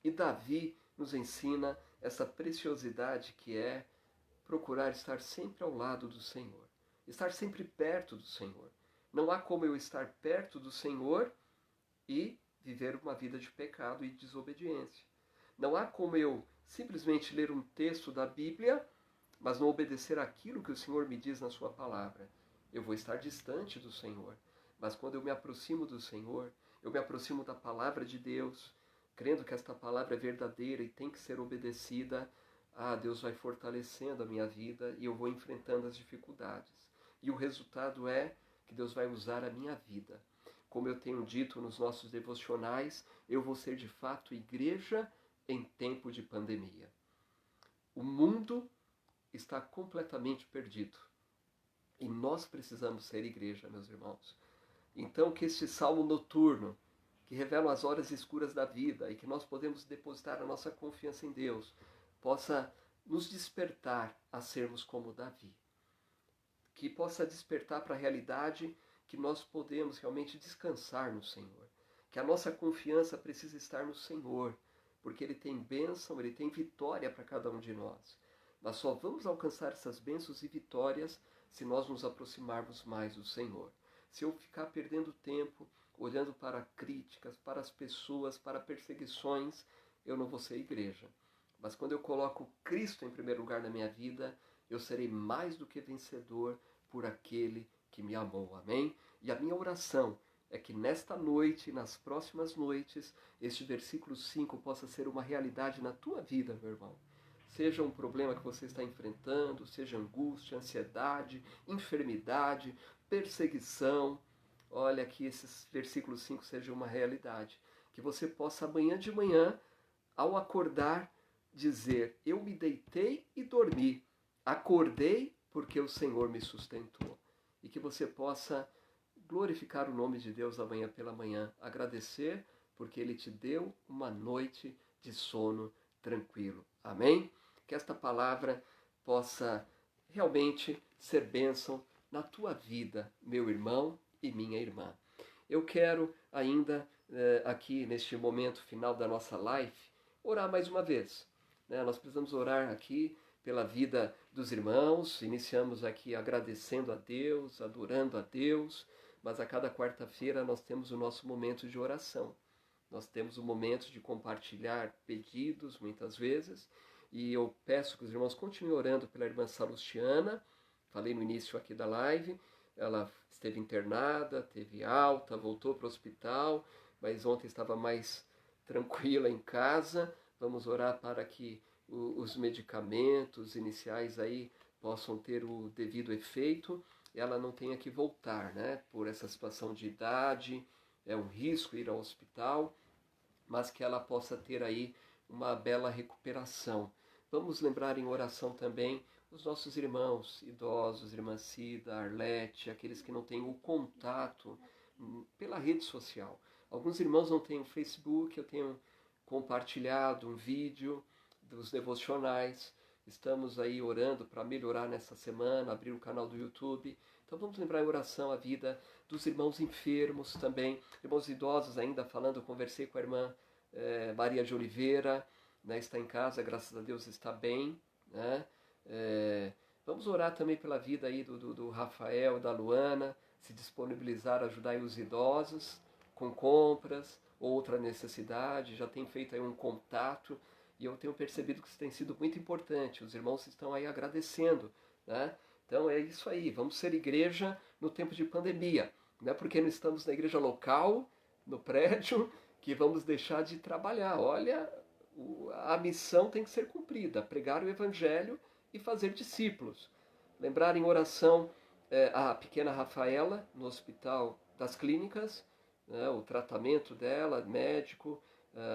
E Davi nos ensina essa preciosidade que é procurar estar sempre ao lado do Senhor. Estar sempre perto do Senhor. Não há como eu estar perto do Senhor e viver uma vida de pecado e desobediência. Não há como eu simplesmente ler um texto da Bíblia, mas não obedecer aquilo que o Senhor me diz na sua palavra. Eu vou estar distante do Senhor. Mas quando eu me aproximo do Senhor, eu me aproximo da palavra de Deus, crendo que esta palavra é verdadeira e tem que ser obedecida, Deus vai fortalecendo a minha vida e eu vou enfrentando as dificuldades. E o resultado é que Deus vai usar a minha vida. Como eu tenho dito nos nossos devocionais, eu vou ser de fato igreja em tempo de pandemia. O mundo está completamente perdido. E nós precisamos ser igreja, meus irmãos. Então, que este salmo noturno, que revela as horas escuras da vida e que nós podemos depositar a nossa confiança em Deus, possa nos despertar a sermos como Davi. Que possa despertar para a realidade que nós podemos realmente descansar no Senhor. Que a nossa confiança precisa estar no Senhor, porque Ele tem bênção, Ele tem vitória para cada um de nós. Mas só vamos alcançar essas bênçãos e vitórias se nós nos aproximarmos mais do Senhor. Se eu ficar perdendo tempo, olhando para críticas, para as pessoas, para perseguições, eu não vou ser igreja. Mas quando eu coloco Cristo em primeiro lugar na minha vida, eu serei mais do que vencedor por aquele que me amou. Amém? E a minha oração é que nesta noite e nas próximas noites, este versículo 5 possa ser uma realidade na tua vida, meu irmão. Seja um problema que você está enfrentando, seja angústia, ansiedade, enfermidade, perseguição. Olha, que esses versículos 5 sejam uma realidade. Que você possa amanhã de manhã, ao acordar, dizer: eu me deitei e dormi, acordei porque o Senhor me sustentou. E que você possa glorificar o nome de Deus amanhã pela manhã, agradecer porque Ele te deu uma noite de sono tranquilo. Amém? Que esta palavra possa realmente ser bênção na tua vida, meu irmão e minha irmã. Eu quero ainda, aqui neste momento final da nossa live, orar mais uma vez. Nós precisamos orar aqui pela vida dos irmãos. Iniciamos aqui agradecendo a Deus, adorando a Deus, mas a cada quarta-feira nós temos o nosso momento de oração. Nós temos o momento de compartilhar pedidos, muitas vezes, e eu peço que os irmãos continuem orando pela irmã Salustiana. Falei no início aqui da live, ela esteve internada, teve alta, voltou para o hospital, mas ontem estava mais tranquila em casa. Vamos orar para que os medicamentos iniciais aí possam ter o devido efeito, ela não tenha que voltar, por essa situação de idade, é um risco ir ao hospital, mas que ela possa ter aí uma bela recuperação. Vamos lembrar em oração também os nossos irmãos idosos, irmã Cida, Arlete, aqueles que não têm o contato pela rede social. Alguns irmãos não têm o Facebook, eu tenho compartilhado um vídeo dos devocionais. Estamos aí orando para melhorar nessa semana, abrir o canal do YouTube. Então vamos lembrar em oração a vida dos irmãos enfermos também, irmãos idosos ainda falando. Eu conversei com a irmã Maria de Oliveira, está em casa, graças a Deus está bem. Vamos orar também pela vida aí do Rafael, da Luana, se disponibilizar a ajudar os idosos com compras, outra necessidade. Já tem feito aí um contato e eu tenho percebido que isso tem sido muito importante. Os irmãos estão aí agradecendo, Então é isso aí, vamos ser igreja no tempo de pandemia. Não é porque não estamos na igreja local, no prédio, que vamos deixar de trabalhar. Olha, a missão tem que ser cumprida, pregar o evangelho e fazer discípulos. Lembrar em oração a pequena Rafaela no Hospital das Clínicas, o tratamento dela, médico,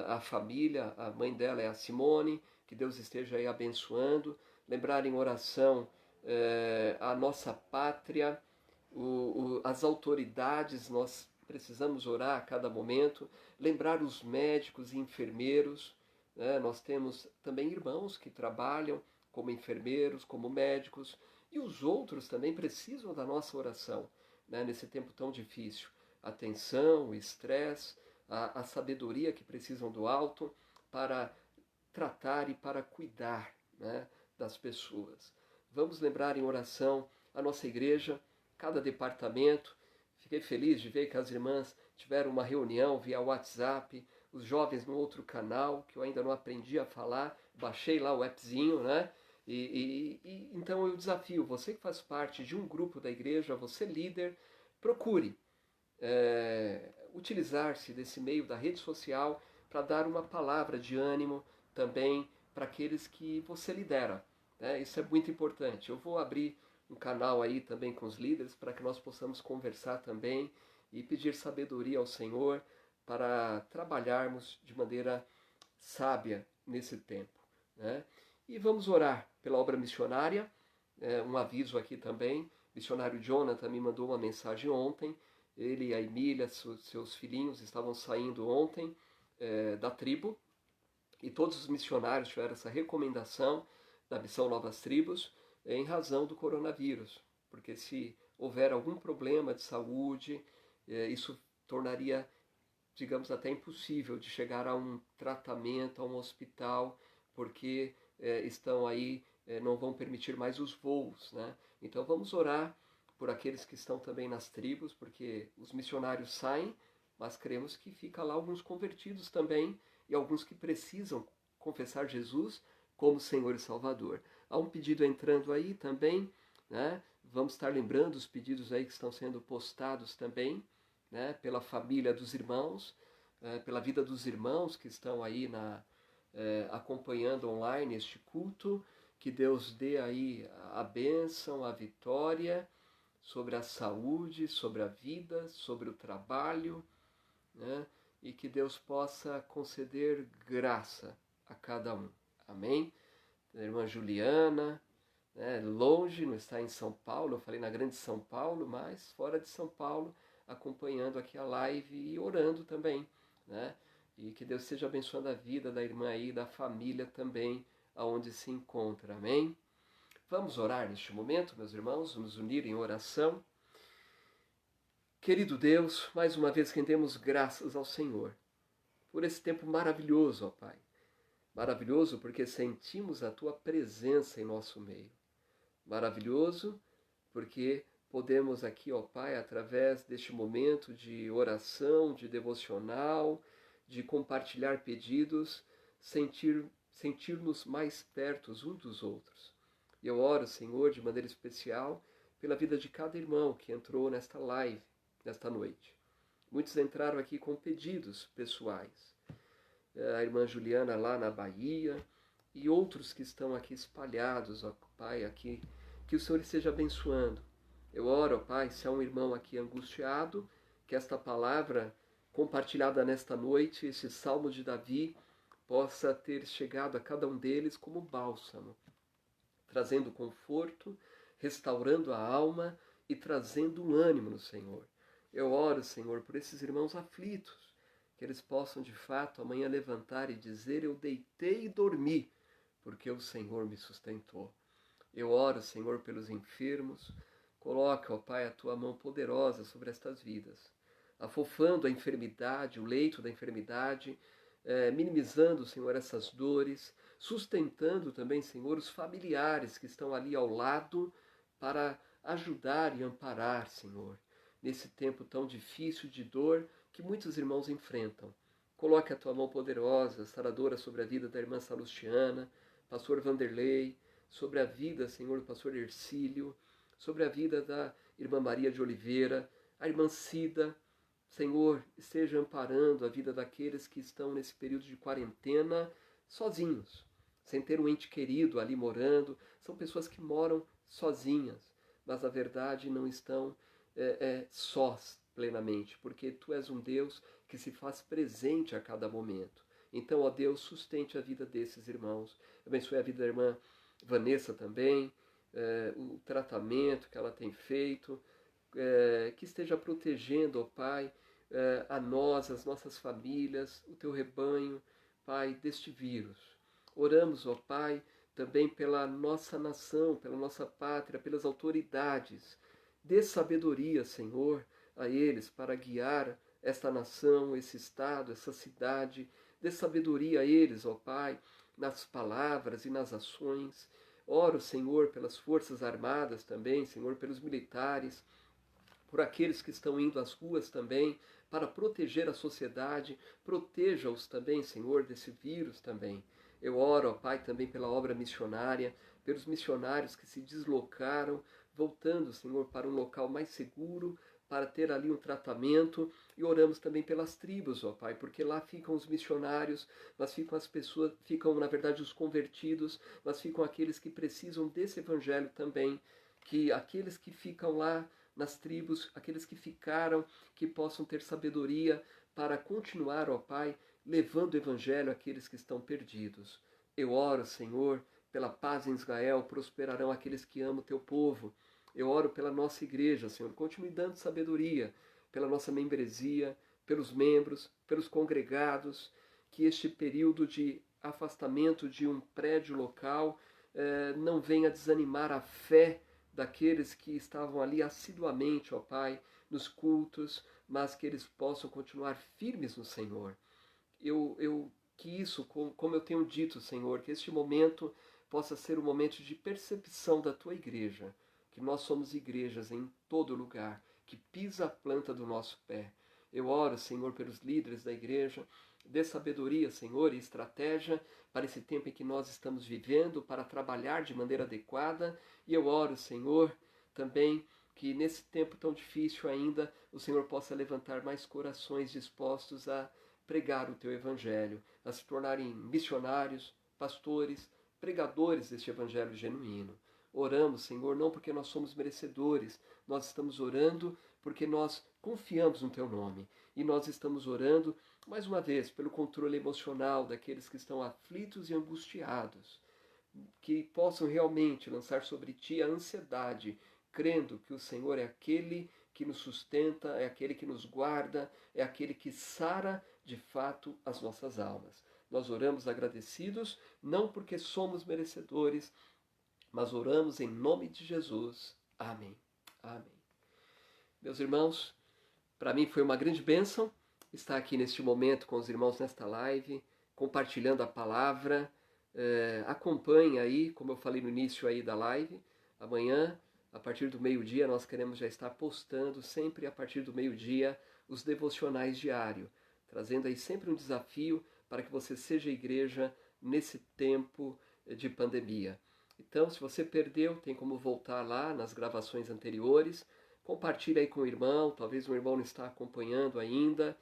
a família, a mãe dela é a Simone, que Deus esteja aí abençoando. Lembrar em oração a nossa pátria, as autoridades, nós precisamos orar a cada momento. Lembrar os médicos e enfermeiros, nós temos também irmãos que trabalham como enfermeiros, como médicos, e os outros também precisam da nossa oração, nesse tempo tão difícil. A tensão, o estresse, a sabedoria que precisam do alto para tratar e para cuidar das pessoas. Vamos lembrar em oração a nossa igreja, cada departamento. Fiquei feliz de ver que as irmãs tiveram uma reunião via WhatsApp, os jovens no outro canal, que eu ainda não aprendi a falar, baixei lá o appzinho, Então eu desafio, você que faz parte de um grupo da igreja, você líder, procure utilizar-se desse meio da rede social para dar uma palavra de ânimo também para aqueles que você lidera. Isso é muito importante. Eu vou abrir um canal aí também com os líderes para que nós possamos conversar também e pedir sabedoria ao Senhor para trabalharmos de maneira sábia nesse tempo. E vamos orar pela obra missionária. Um aviso aqui também, missionário Jonathan me mandou uma mensagem ontem. Ele e a Emília, seus filhinhos, estavam saindo ontem da tribo, e todos os missionários tiveram essa recomendação da Missão Novas Tribos em razão do coronavírus, porque se houver algum problema de saúde, isso tornaria, digamos, até impossível de chegar a um tratamento, a um hospital, porque estão aí, não vão permitir mais os voos, né? Então vamos orar por aqueles que estão também nas tribos, porque os missionários saem, mas cremos que fica lá alguns convertidos também, e alguns que precisam confessar Jesus como Senhor e Salvador. Há um pedido entrando aí também, né? Vamos estar lembrando os pedidos aí que estão sendo postados também, né? Pela família dos irmãos, pela vida dos irmãos que estão aí acompanhando online este culto. Que Deus dê aí a bênção, a vitória sobre a saúde, sobre a vida, sobre o trabalho, né? E que Deus possa conceder graça a cada um. Amém? A irmã Juliana, né, longe, não está em São Paulo, eu falei na grande São Paulo, mas fora de São Paulo, acompanhando aqui a live e orando também, né? E que Deus esteja abençoando a vida da irmã aí, da família também, aonde se encontra. Amém? Vamos orar neste momento, meus irmãos, nos unir em oração. Querido Deus, mais uma vez rendemos graças ao Senhor por esse tempo maravilhoso, ó Pai. Maravilhoso porque sentimos a Tua presença em nosso meio. Maravilhoso porque podemos aqui, ó Pai, através deste momento de oração, de devocional, de compartilhar pedidos, sentir-nos mais perto uns dos outros. E eu oro, Senhor, de maneira especial, pela vida de cada irmão que entrou nesta live, nesta noite. Muitos entraram aqui com pedidos pessoais. A irmã Juliana lá na Bahia e outros que estão aqui espalhados, ó Pai, aqui, que o Senhor esteja abençoando. Eu oro, ó Pai, se há um irmão aqui angustiado, que esta palavra compartilhada nesta noite, esse Salmo de Davi, possa ter chegado a cada um deles como bálsamo, trazendo conforto, restaurando a alma e trazendo um ânimo no Senhor. Eu oro, Senhor, por esses irmãos aflitos, que eles possam de fato amanhã levantar e dizer: eu deitei e dormi, porque o Senhor me sustentou. Eu oro, Senhor, pelos enfermos. Coloca, ó Pai, a Tua mão poderosa sobre estas vidas, afofando a enfermidade, o leito da enfermidade, minimizando, Senhor, essas dores, sustentando também, Senhor, os familiares que estão ali ao lado para ajudar e amparar, Senhor, nesse tempo tão difícil de dor que muitos irmãos enfrentam. Coloque a Tua mão poderosa, saradora, sobre a vida da irmã Salustiana, pastor Vanderlei, sobre a vida, Senhor, do pastor Ercílio, sobre a vida da irmã Maria de Oliveira, a irmã Cida. Senhor, esteja amparando a vida daqueles que estão nesse período de quarentena sozinhos, sem ter um ente querido ali morando. São pessoas que moram sozinhas, mas na verdade não estão sós plenamente, porque Tu és um Deus que se faz presente a cada momento. Então, ó Deus, sustente a vida desses irmãos. Abençoe a vida da irmã Vanessa também, o tratamento que ela tem feito, que esteja protegendo, ó Pai, a nós, as nossas famílias, o Teu rebanho, Pai, deste vírus. Oramos, ó Pai, também pela nossa nação, pela nossa pátria, pelas autoridades. Dê sabedoria, Senhor, a eles para guiar esta nação, esse estado, essa cidade. Dê sabedoria a eles, ó Pai, nas palavras e nas ações. Oro, Senhor, pelas forças armadas também, Senhor, pelos militares, por aqueles que estão indo às ruas também, para proteger a sociedade. Proteja-os também, Senhor, desse vírus também. Eu oro, ó Pai, também pela obra missionária, pelos missionários que se deslocaram, voltando, Senhor, para um local mais seguro, para ter ali um tratamento. E oramos também pelas tribos, ó Pai, porque lá ficam os missionários, mas ficam as pessoas, ficam na verdade os convertidos, mas ficam aqueles que precisam desse evangelho também, que aqueles que ficam lá nas tribos, aqueles que ficaram, que possam ter sabedoria para continuar, ó Pai, levando o evangelho àqueles que estão perdidos. Eu oro, Senhor, pela paz em Israel, prosperarão aqueles que amam o Teu povo. Eu oro pela nossa igreja, Senhor. Continue dando sabedoria pela nossa membresia, pelos membros, pelos congregados, que este período de afastamento de um prédio local não venha desanimar a fé daqueles que estavam ali assiduamente, ó Pai, nos cultos, mas que eles possam continuar firmes no Senhor. Que isso, como eu tenho dito, Senhor, que este momento possa ser um momento de percepção da Tua igreja, que nós somos igrejas em todo lugar, que pisa a planta do nosso pé. Eu oro, Senhor, pelos líderes da igreja, dê sabedoria, Senhor, e estratégia para esse tempo em que nós estamos vivendo, para trabalhar de maneira adequada. E eu oro, Senhor, também que nesse tempo tão difícil ainda, o Senhor possa levantar mais corações dispostos a pregar o Teu Evangelho, a se tornarem missionários, pastores, pregadores deste Evangelho genuíno. Oramos, Senhor, não porque nós somos merecedores, nós estamos orando porque nós confiamos no Teu nome. E nós estamos orando, mais uma vez, pelo controle emocional daqueles que estão aflitos e angustiados, que possam realmente lançar sobre Ti a ansiedade, crendo que o Senhor é aquele que nos sustenta, é aquele que nos guarda, é aquele que sara de fato as nossas almas. Nós oramos agradecidos, não porque somos merecedores, mas oramos em nome de Jesus. Amém. Amém. Meus irmãos, para mim foi uma grande bênção estar aqui neste momento com os irmãos nesta live, compartilhando a palavra. Acompanhe aí, como eu falei no início aí da live, amanhã, a partir do meio-dia, nós queremos já estar postando sempre a partir do meio-dia os devocionais diários, trazendo aí sempre um desafio para que você seja igreja nesse tempo de pandemia. Então, se você perdeu, tem como voltar lá nas gravações anteriores, compartilhe aí com o irmão, talvez o irmão não está acompanhando ainda,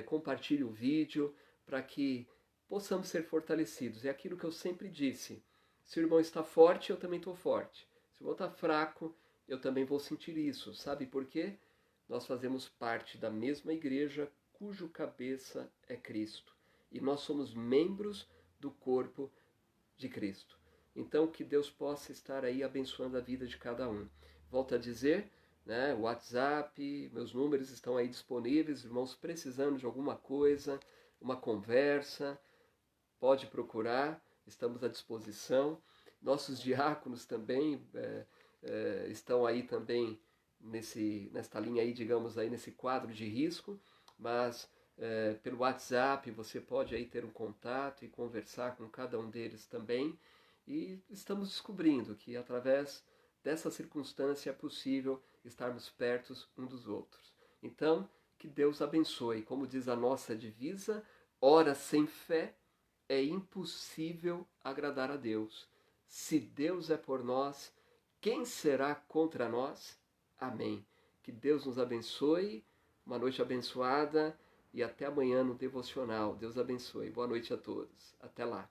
compartilhe o vídeo para que possamos ser fortalecidos. É aquilo que eu sempre disse, se o irmão está forte, eu também estou forte. Se o irmão está fraco, eu também vou sentir isso. Sabe por quê? Nós fazemos parte da mesma igreja cujo cabeça é Cristo. E nós somos membros do corpo de Cristo. Então, que Deus possa estar aí abençoando a vida de cada um. Volto a dizer, né, o WhatsApp, meus números estão aí disponíveis, irmãos precisando de alguma coisa, uma conversa, pode procurar, estamos à disposição. Nossos diáconos também estão aí também nesta linha aí, digamos aí, nesse quadro de risco, mas pelo WhatsApp você pode aí ter um contato e conversar com cada um deles também. E estamos descobrindo que através dessa circunstância é possível estarmos perto um dos outros. Então, que Deus abençoe. Como diz a nossa divisa, ora sem fé é impossível agradar a Deus. Se Deus é por nós, quem será contra nós? Amém. Que Deus nos abençoe, uma noite abençoada e até amanhã no devocional. Deus abençoe. Boa noite a todos. Até lá.